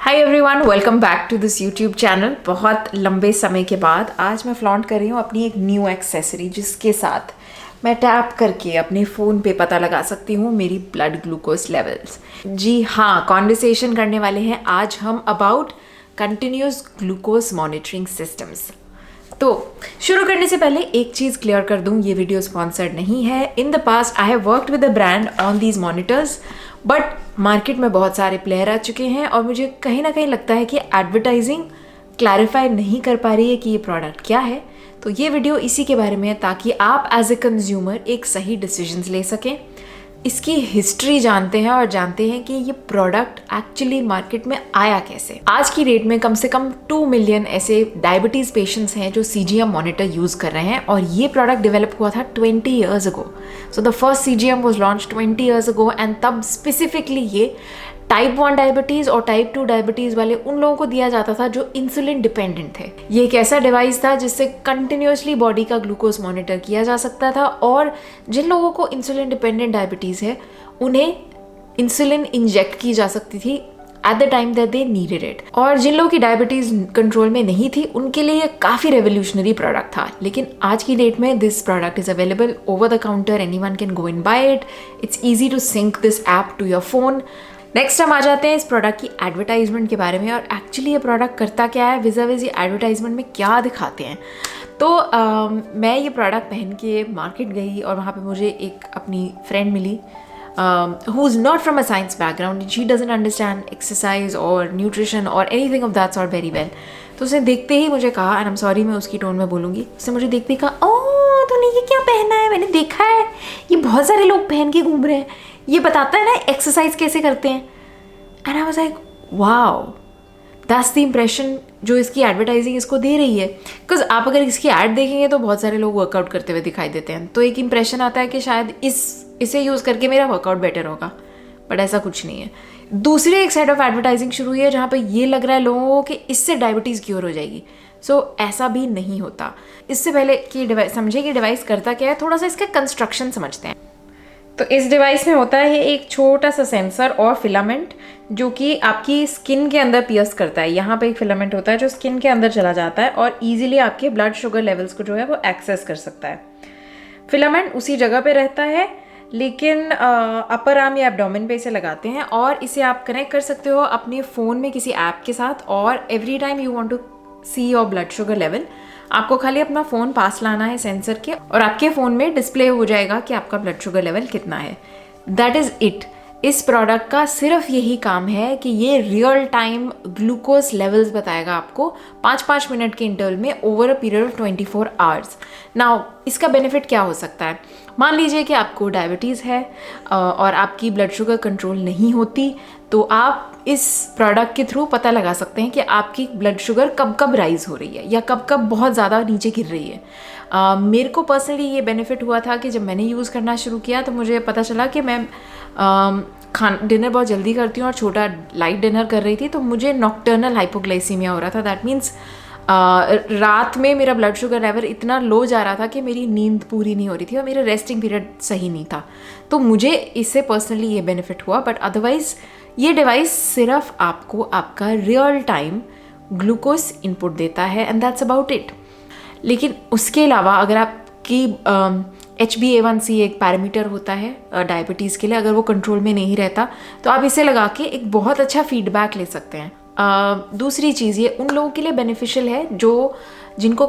Hi everyone, welcome back to this YouTube channel. बहुत लंबे समय के बाद आज मैं फ्लॉन्ट कर रही हूँ अपनी एक न्यू एक्सेसरी, जिसके साथ मैं टैप करके अपने फ़ोन पे पता लगा सकती हूँ मेरी ब्लड ग्लूकोज लेवल्स। जी हाँ, कॉन्वर्सेशन करने वाले हैं आज हम about continuous glucose monitoring systems. तो शुरू करने से पहले एक चीज़ क्लियर कर दूं, ये वीडियो स्पॉन्सर्ड नहीं है। In the past I have worked with a brand on these monitors, but market में बहुत सारे प्लेयर आ चुके हैं और मुझे कहीं ना कहीं लगता है कि एडवर्टाइजिंग क्लैरिफाई नहीं कर पा रही है कि ये प्रोडक्ट क्या है। तो ये वीडियो इसी के बारे में है, ताकि आप एज ए कंज्यूमर एक सही डिसीजंस ले सकें, इसकी हिस्ट्री जानते हैं और जानते हैं कि ये प्रोडक्ट एक्चुअली मार्केट में आया कैसे। आज की डेट में कम से कम 2 मिलियन ऐसे डायबिटीज़ पेशेंट्स हैं जो CGM मॉनिटर यूज़ कर रहे हैं, और ये प्रोडक्ट डेवलप हुआ था 20 years ago. So the first CGM was launch 20 years ago, and तब स्पेसिफिकली ये टाइप 1 डायबिटीज़ और टाइप 2 डायबिटीज़ वाले उन लोगों को दिया जाता था जो इंसुलिन डिपेंडेंट थे। ये एक ऐसा डिवाइस था जिससे कंटिन्यूसली बॉडी का ग्लूकोज मॉनिटर किया जा सकता था, और जिन लोगों को इंसुलिन डिपेंडेंट डायबिटीज़ है उन्हें इंसुलिन इंजेक्ट की जा सकती थी at the time that they needed it. और जिन लोगों की डायबिटीज़ कंट्रोल में नहीं थी उनके लिए ये काफ़ी रेवोल्यूशनरी प्रोडक्ट था। लेकिन आज की डेट में this product is available over the counter, anyone can go and buy it. It's easy to sync this app to your phone. Next हम आ जाते हैं इस प्रोडक्ट की एडवर्टाइजमेंट के बारे में, और एक्चुअली ये प्रोडक्ट करता क्या है, विज़ ये एडवर्टाइजमेंट में क्या दिखाते हैं। तो मैं ये प्रोडक्ट पहन के मार्केट गई और वहाँ पे मुझे एक अपनी फ्रेंड मिली who is not from a science background and she doesn't understand exercise or nutrition or anything of that sort very well। तो उसने देखते ही मुझे कहा, एंड I'm sorry मैं उसकी टोन में बोलूँगी, उसने मुझे देखते ही कहा, ओह तूने ये क्या पहना है, मैंने देखा है ये बहुत सारे लोग पहन के घूम रहे हैं, ये बताता है ना एक्सरसाइज कैसे करते हैं। And I was like wow, that's the impression जो इसकी एडवर्टाइजिंग इसको दे रही है। बिकॉज आप अगर इसकी ऐड देखेंगे तो बहुत सारे लोग वर्कआउट करते हुए दिखाई देते हैं, तो एक इम्प्रेशन आता है कि शायद इसे यूज़ करके मेरा वर्कआउट बेटर होगा, बट ऐसा कुछ नहीं है। दूसरी एक साइड ऑफ एडवर्टाइजिंग शुरू हुई है जहाँ पे ये लग रहा है लोगों को कि इससे डायबिटीज़ क्योर हो जाएगी। सो ऐसा भी नहीं होता। इससे पहले कि डिवाइस समझे कि डिवाइस करता क्या है, थोड़ा सा इसका कंस्ट्रक्शन समझते हैं। तो इस डिवाइस में होता है एक छोटा सा सेंसर और फिलामेंट जो कि आपकी स्किन के अंदर पियर्स करता है। यहाँ पे एक फिलामेंट होता है जो स्किन के अंदर चला जाता है और इजीली आपके ब्लड शुगर लेवल्स को जो है वो एक्सेस कर सकता है। फिलामेंट उसी जगह पे रहता है, लेकिन अपर आर्म या एब्डोमेन पे इसे लगाते हैं, और इसे आप कनेक्ट कर सकते हो अपने फ़ोन में किसी ऐप के साथ। और every time you want to see your blood sugar level, आपको खाली अपना फ़ोन पास लाना है सेंसर के, और आपके फ़ोन में डिस्प्ले हो जाएगा कि आपका ब्लड शुगर लेवल कितना है। That is it. इस प्रोडक्ट का सिर्फ यही काम है कि ये रियल टाइम ग्लूकोज लेवल्स बताएगा आपको 5-5 मिनट के इंटरवल में over a period of 24 hours. Now इसका बेनिफिट क्या हो सकता है? मान लीजिए कि आपको डायबिटीज़ है और आपकी ब्लड शुगर कंट्रोल नहीं होती, तो आप इस प्रोडक्ट के थ्रू पता लगा सकते हैं कि आपकी ब्लड शुगर कब कब राइज हो रही है या कब कब बहुत ज़्यादा नीचे गिर रही है। मेरे को पर्सनली ये बेनिफिट हुआ था कि जब मैंने यूज़ करना शुरू किया तो मुझे पता चला कि मैं डिनर बहुत जल्दी करती हूँ और छोटा लाइट डिनर कर रही थी, तो मुझे नॉक्टर्नल हाइपोग्लाइसीमिया हो रहा था। दैट मीन्स रात में मेरा ब्लड शुगर लेवल इतना लो जा रहा था कि मेरी नींद पूरी नहीं हो रही थी और मेरा रेस्टिंग पीरियड सही नहीं था। तो मुझे इससे पर्सनली ये बेनिफिट हुआ, बट अदरवाइज़ ये डिवाइस सिर्फ आपको आपका रियल टाइम ग्लूकोज इनपुट देता है, एंड दैट्स अबाउट इट। लेकिन उसके अलावा अगर आपकी HbA1c एक पैरामीटर होता है डायबिटीज़ के लिए, अगर वो कंट्रोल में नहीं रहता तो आप इसे लगा के एक बहुत अच्छा फीडबैक ले सकते हैं। दूसरी चीज़, ये उन लोगों के लिए बेनिफिशियल है जिनको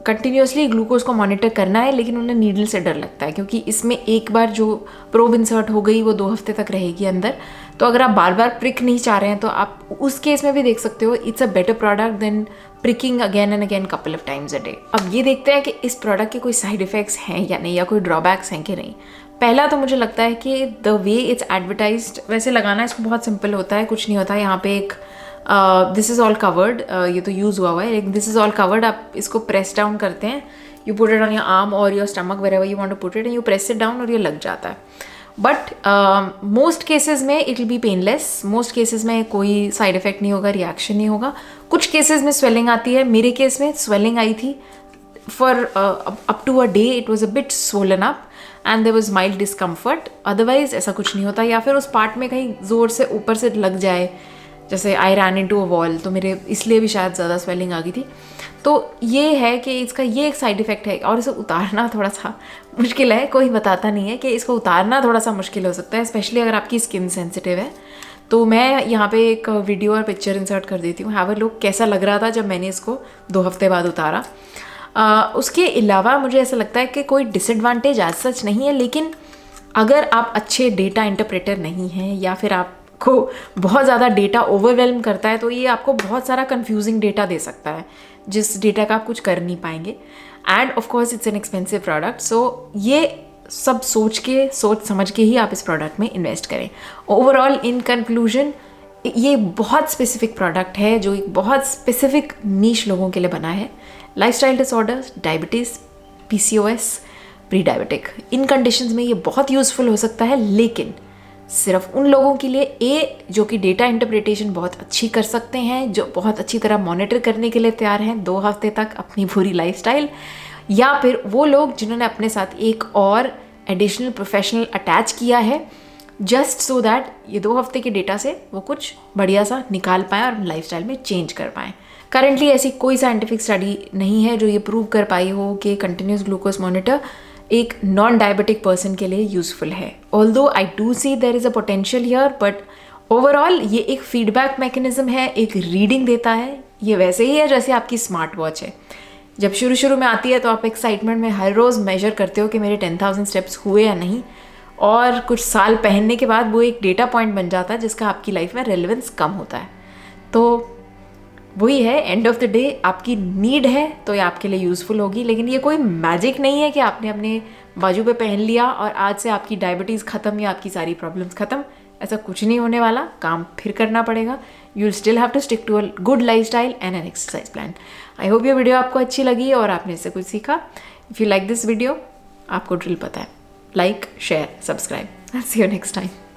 कंटिन्यूसली ग्लूकोज को मॉनिटर करना है, लेकिन उन्हें नीडल से डर लगता है, क्योंकि इसमें एक बार जो प्रोब इंसर्ट हो गई वो 2 हफ्ते तक रहेगी अंदर। तो अगर आप बार बार प्रिक नहीं चाह रहे हैं तो आप उस केस में भी देख सकते हो it's a better product than pricking again and again couple of times a day. अब ये देखते हैं कि इस प्रोडक्ट के कोई साइड इफ़ेक्ट्स हैं या नहीं, या कोई ड्रॉबैक्स हैं कि नहीं। पहला तो मुझे लगता है कि द वे इट्स एडवर्टाइज्ड, वैसे लगाना इसको बहुत सिंपल होता है, कुछ नहीं होता। यहाँ पे एक दिस इज़ ऑल कवर्ड, ये तो यूज़ हुआ है, लेकिन दिस इज़ ऑल कवर्ड। आप इसको प्रेस डाउन करते हैं, you put it on your arm और your stomach wherever you want to put it, and you press it down और ये लग जाता है। बट मोस्ट केसेस में it will be painless. Most cases में कोई साइड इफेक्ट नहीं होगा, रिएक्शन नहीं होगा। कुछ केसेस में स्वेलिंग आती है, मेरे केस में स्वेलिंग आई थी for up to a day, it was a bit swollen up and there was mild discomfort. Otherwise ऐसा कुछ नहीं होता। या फिर उस पार्ट में कहीं ज़ोर से ऊपर से लग जाए जैसे आई रैन इनटू अ वॉल, तो मेरे इसलिए भी शायद ज़्यादा स्वेलिंग आ गई थी। तो ये है कि इसका ये एक साइड इफ़ेक्ट है, और इसे उतारना थोड़ा सा मुश्किल है। कोई बताता नहीं है कि इसको उतारना थोड़ा सा मुश्किल हो सकता है, स्पेशली अगर आपकी स्किन सेंसिटिव है। तो मैं यहाँ पे एक वीडियो और पिक्चर इंसर्ट कर देती हूँ, हैव अ लुक कैसा लग रहा था जब मैंने इसको 2 हफ्ते बाद उतारा। उसके अलावा मुझे ऐसा लगता है कि कोई डिसएडवांटेज एज सच नहीं है, लेकिन अगर आप अच्छे डेटा इंटरप्रेटर नहीं हैं या फिर आपको बहुत ज़्यादा डेटा ओवरवेलम करता है, तो ये आपको बहुत सारा कंफ्यूजिंग डेटा दे सकता है, जिस डेटा का आप कुछ कर नहीं पाएंगे। And of course it's an expensive product, so ये सब सोच समझ के ही आप इस प्रोडक्ट में इन्वेस्ट करें। ओवरऑल इन कंक्लूजन, ये बहुत स्पेसिफिक प्रोडक्ट है जो एक बहुत स्पेसिफिक नीश लोगों के लिए बना है। Lifestyle disorders, diabetes, PCOS, pre diabetic, इन कंडीशंस में ये बहुत यूज़फुल हो सकता है, लेकिन सिर्फ उन लोगों के लिए जो कि डेटा इंटरप्रिटेशन बहुत अच्छी कर सकते हैं, जो बहुत अच्छी तरह मॉनिटर करने के लिए तैयार हैं 2 हफ्ते तक अपनी पूरी लाइफस्टाइल, या फिर वो लोग जिन्होंने अपने साथ एक और एडिशनल प्रोफेशनल अटैच किया है जस्ट सो दैट ये 2 हफ्ते के डेटा से वो कुछ बढ़िया सा निकाल पाएँ और लाइफस्टाइल में चेंज कर पाएँ। करंटली ऐसी कोई साइंटिफिक स्टडी नहीं है जो ये प्रूव कर पाई हो कि कंटिन्यूस ग्लूकोज मॉनिटर एक नॉन डायबिटिक पर्सन के लिए यूजफुल है। Although I do see there is a potential here, but overall ये एक फीडबैक मैकेनिज्म है, एक रीडिंग देता है। ये वैसे ही है जैसे आपकी स्मार्ट वॉच है, जब शुरू में आती है तो आप एक्साइटमेंट में हर रोज़ मेजर करते हो कि मेरे 10,000 स्टेप्स हुए या नहीं, और कुछ साल पहनने के बाद वो एक डेटा पॉइंट बन जाता है जिसका आपकी लाइफ में रेलेवेंस कम होता है। तो वही है, एंड ऑफ द डे आपकी नीड है तो ये आपके लिए यूज़फुल होगी, लेकिन ये कोई मैजिक नहीं है कि आपने अपने बाजू पे पहन लिया और आज से आपकी डायबिटीज़ ख़त्म या आपकी सारी प्रॉब्लम्स ख़त्म। ऐसा कुछ नहीं होने वाला, काम फिर करना पड़ेगा। You will still have to stick to a good lifestyle and an exercise plan. I hope ये वीडियो आपको अच्छी लगी और आपने इससे कुछ सीखा। If you like this video, आपको ड्रिल पता है, like, share, subscribe. See you next time.